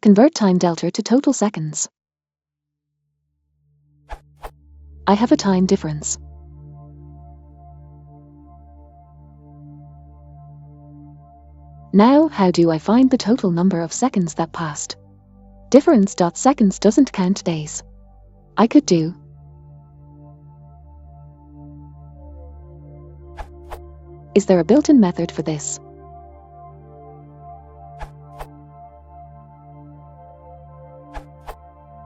Convert time delta to total seconds. I have a time difference. Now, how do I find the total number of seconds that passed? Difference.seconds doesn't count days. I could do Is there a built-in method for this?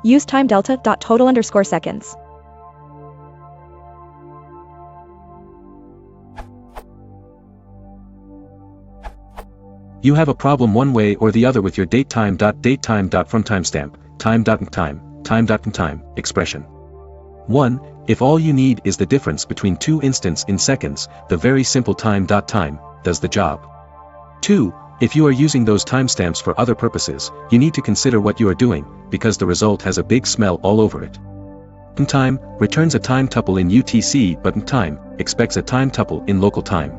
Use timedelta.total_seconds. You have a problem one way or the other with your datetime.from time expression. 1. If all you need is the difference between two instants in seconds, the very simple time does the job. 2. If you are using those timestamps for other purposes, you need to consider what you are doing, because the result has a big smell all over it. Time returns a time tuple in UTC, but time expects a time tuple in local time.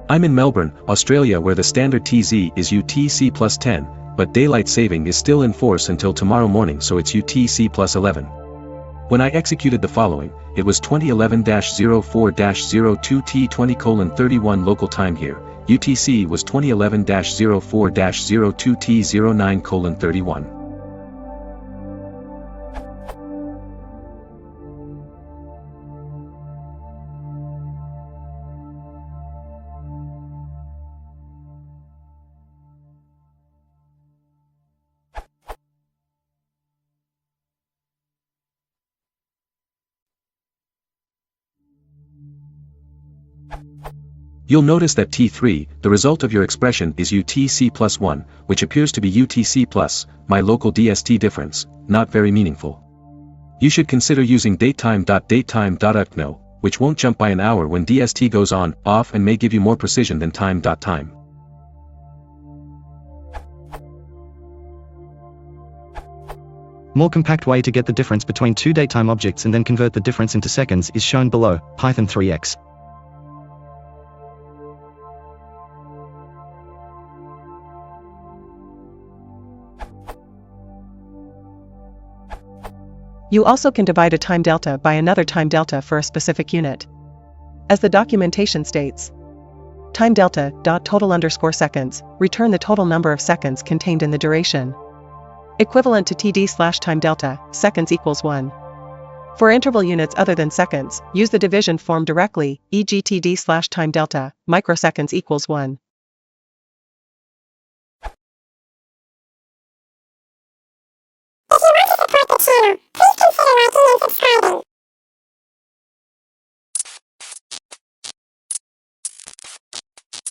I'm in Melbourne, Australia, where the standard TZ is UTC plus 10, but daylight saving is still in force until tomorrow morning, so it's UTC plus 11. When I executed the following, it was 2011-04-02T20:31 local time here. UTC was 2011-04-02T09:31. You'll notice that T3, the result of your expression, is UTC plus 1, which appears to be UTC plus my local DST difference, not very meaningful. You should consider using datetime.datetime.UTNO, which won't jump by an hour when DST goes on, off, and may give you more precision than time.time. More compact way to get the difference between two datetime objects and then convert the difference into seconds is shown below, Python 3x. You also can divide a time delta by another time delta for a specific unit. As the documentation states, timedelta.total_seconds, return the total number of seconds contained in the duration. Equivalent to TD/time delta, seconds equals 1. For interval units other than seconds, use the division form directly, e.g. TD/time delta, microseconds equals 1. If you want to support the channel, please consider liking and subscribing.